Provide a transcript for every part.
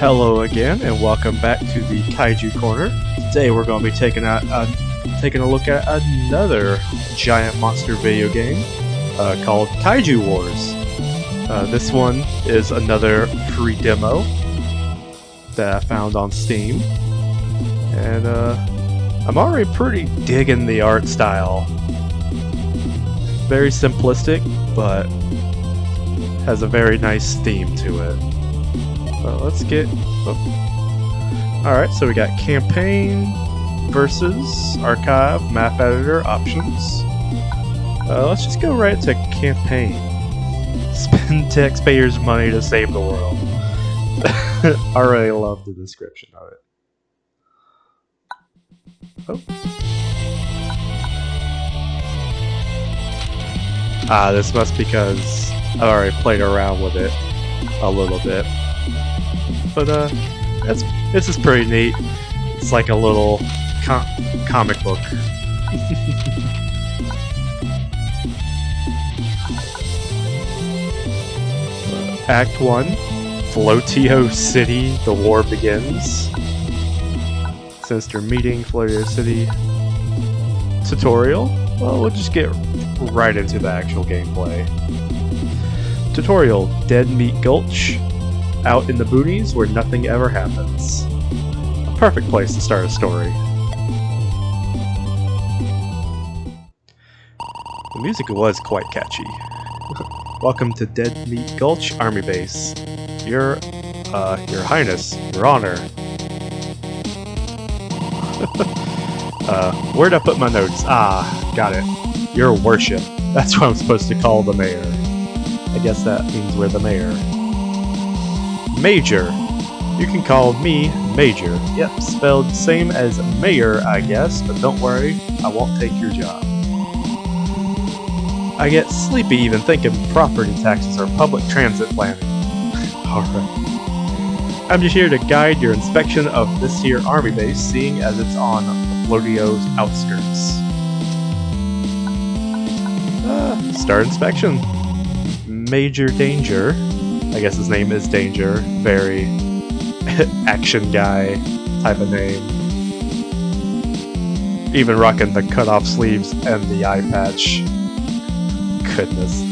Hello again, and welcome back to the Kaiju Corner. Today we're going to be taking a look at another giant monster video game called Kaiju Wars. This one is another free demo that I found on Steam, and I'm already pretty digging the art style. Very simplistic, but has a very nice theme to it. Let's get... Alright, so we got campaign versus archive, map editor, options. Let's just go right to campaign. Spend taxpayers' money to save the world. I really love the description of it. This must be because I've already played around with it a little bit. But this is pretty neat. It's like a little comic book. Act 1, Flotio City, the war begins. Sinister meeting, Flotio City. Tutorial? Well, we'll just get right into the actual gameplay. Tutorial, Dead Meat Gulch. Out in the boonies where nothing ever happens. A perfect place to start a story. The music was quite catchy. Welcome to Dead Meat Gulch Army Base. Your Highness, Your Honor. Where'd I put my notes? Got it. Your Worship. That's what I'm supposed to call the mayor. I guess that means we're the mayor. Major. You can call me Major. Yep, spelled same as mayor, I guess, but don't worry, I won't take your job. I get sleepy even thinking property taxes or public transit planning. Alright. I'm just here to guide your inspection of this here army base, seeing as it's on Flotio's outskirts. Start inspection. Major Danger. I guess his name is Danger. Very action guy type of name. Even rocking the cut-off sleeves and the eye patch. Goodness.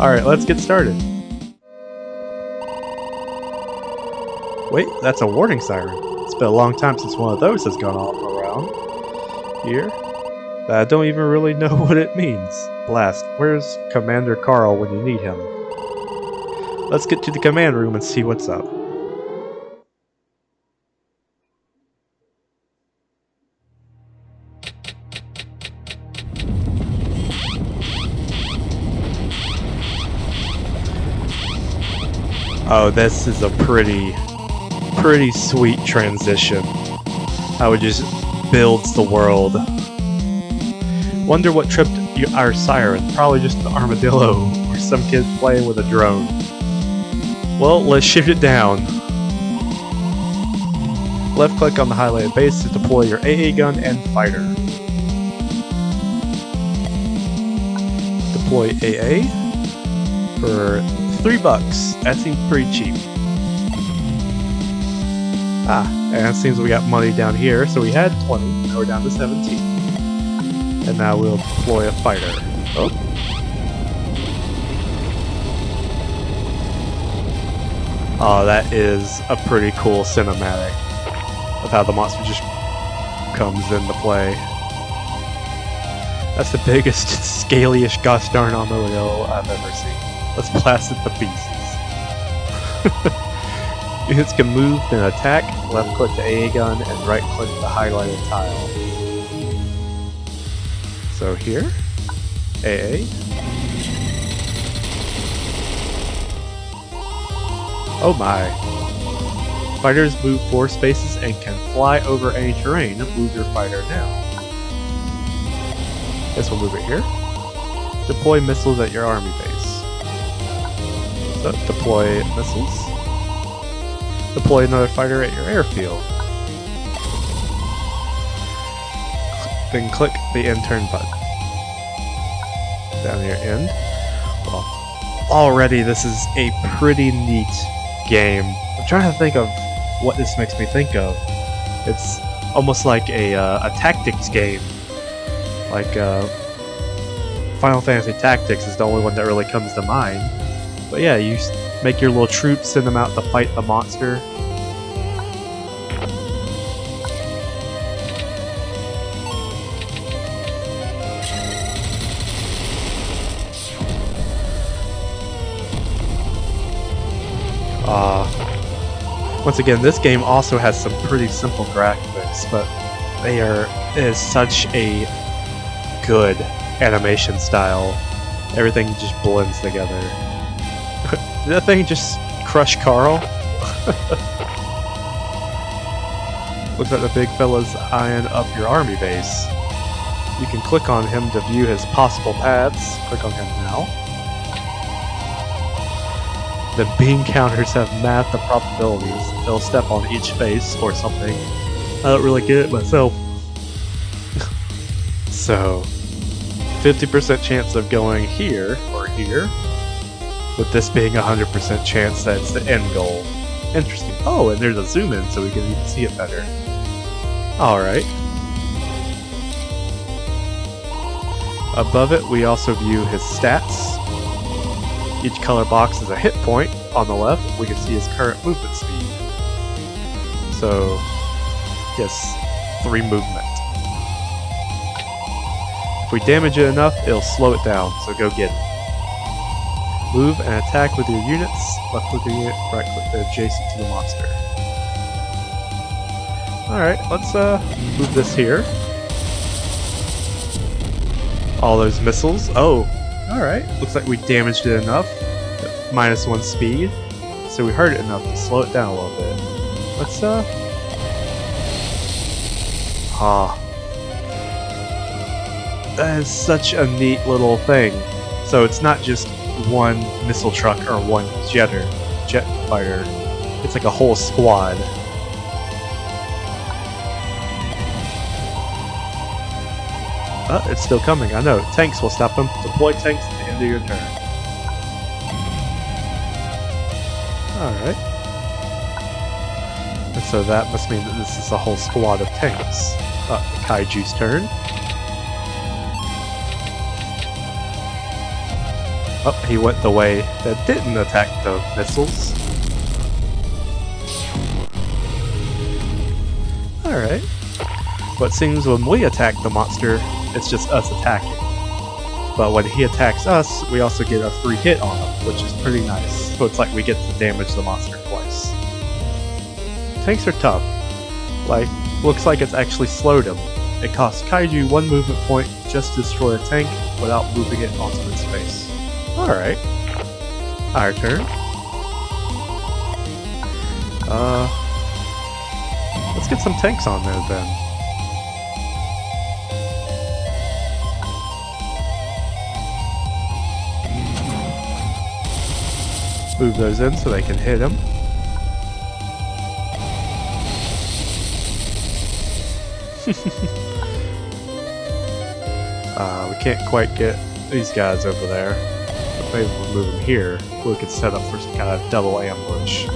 Alright, let's get started. Wait, that's a warning siren. It's been a long time since one of those has gone off around here. But I don't even really know what it means. Blast, where's Commander Carl when you need him? Let's get to the command room and see what's up. Oh, this is a pretty sweet transition. How it just builds the world. Wonder what tripped our siren. Probably just the armadillo or some kid playing with a drone. Well, let's shift it down. Left click on the highlighted base to deploy your AA gun and fighter. Deploy AA for $3. That seems pretty cheap. And it seems we got money down here, so we had 20, now we're down to 17. And now we'll deploy a fighter. Oh, that is a pretty cool cinematic of how the monster just comes into play. That's the biggest, scaliest gosh darn armadillo I've ever seen. Let's blast it to pieces. Units can move and attack, left click the AA gun, and right click the highlighted tile. So here, AA. Oh my. Fighters move 4 spaces and can fly over any terrain. Move your fighter now. Guess we'll move it here. Deploy missiles at your army base. So, deploy missiles. Deploy another fighter at your airfield. Then click the end turn button. Down here, end. Well, already this is a pretty neat game. I'm trying to think of what this makes me think of. It's almost like a tactics game. Like Final Fantasy Tactics is the only one that really comes to mind. But yeah, you make your little troops, send them out to fight the monster. Once again, this game also has some pretty simple graphics, but it is such a good animation style. Everything just blends together. Did that thing just crush Carl? Looks like the big fella's eyeing up your army base. You can click on him to view his possible paths. Click on him now. The bean counters have mathed the probabilities. They'll step on each face or something. I don't really get it myself. So, 50% chance of going here or here, with this being 100% chance that it's the end goal. Interesting. Oh, and there's a zoom in so we can even see it better. Alright. Above it, we also view his stats. Each color box is a hit point. On the left, we can see his current movement speed. So, yes, 3 movement. If we damage it enough, it'll slow it down, so go get it. Move and attack with your units. Left click the unit, right click the adjacent to the monster. Alright, let's move this here. All those missiles. Oh, alright. Looks like we damaged it enough. -1 speed. So we hurt it enough to slow it down a little bit. Let's that is such a neat little thing. So it's not just one missile truck or one jet fighter. It's like a whole squad. It's still coming, I know. Tanks will stop them. Deploy tanks at the end of your turn. Alright. And so that must mean that this is a whole squad of tanks. Kaiju's turn. Oh, he went the way that didn't attack the missiles. Alright. But it seems when we attack the monster, it's just us attacking. But when he attacks us, we also get a free hit on him, which is pretty nice. So it's like we get to damage the monster twice. Tanks are tough. Like, looks like it's actually slowed him. It costs Kaiju 1 movement point just to destroy a tank without moving it onto its face. Alright. Our turn. Let's get some tanks on there then. Move those in so they can hit him. We can't quite get these guys over there. But maybe we'll move them here. We could set up for some kind of double ambush.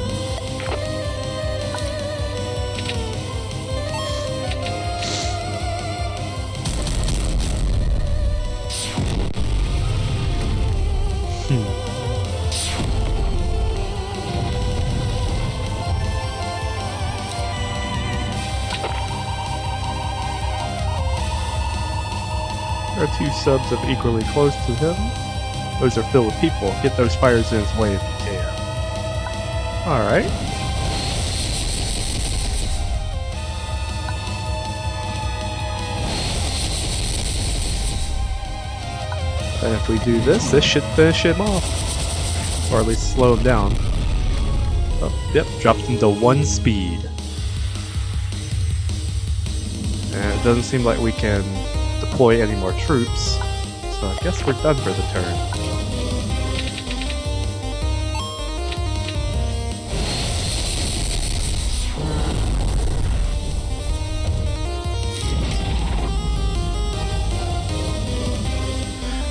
There are 2 subs of equally close to him. Those are filled with people. Get those fires in his way if you can. Alright. And if we do this, this should finish him off. Or at least slow him down. Oh, yep, dropped him to 1 speed. And it doesn't seem like we can deploy any more troops, so I guess we're done for the turn.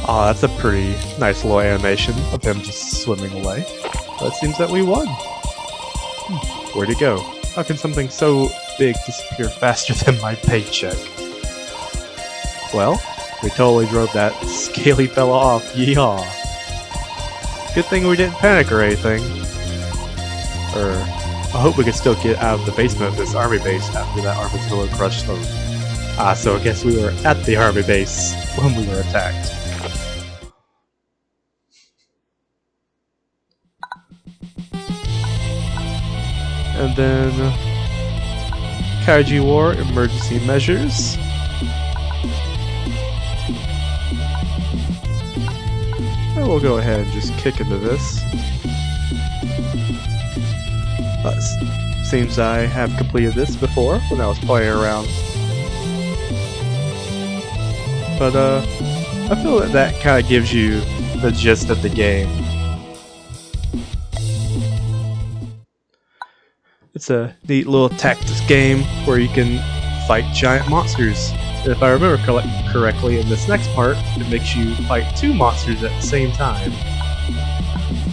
Oh, that's a pretty nice little animation of him just swimming away. But it seems that we won. Where'd he go? How can something so big disappear faster than my paycheck? Well, we totally drove that scaly fella off, yeehaw. Good thing we didn't panic or anything. I hope we can still get out of the basement of this army base after that armadillo crushed them. So I guess we were at the army base when we were attacked. And then Kaiju War emergency measures. And we'll go ahead and just kick into this. Seems I have completed this before when I was playing around. But I feel that kind of gives you the gist of the game. It's a neat little tactics game where you can fight giant monsters. If I remember correctly, in this next part, it makes you fight 2 monsters at the same time.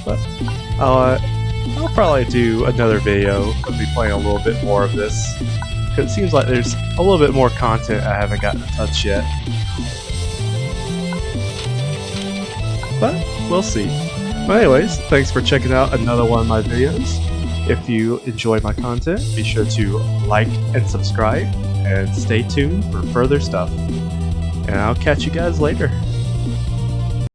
But I'll probably do another video of me playing a little bit more of this, because it seems like there's a little bit more content I haven't gotten to touch yet. But we'll see. But anyways, thanks for checking out another one of my videos. If you enjoy my content, be sure to like and subscribe, and stay tuned for further stuff. And I'll catch you guys later.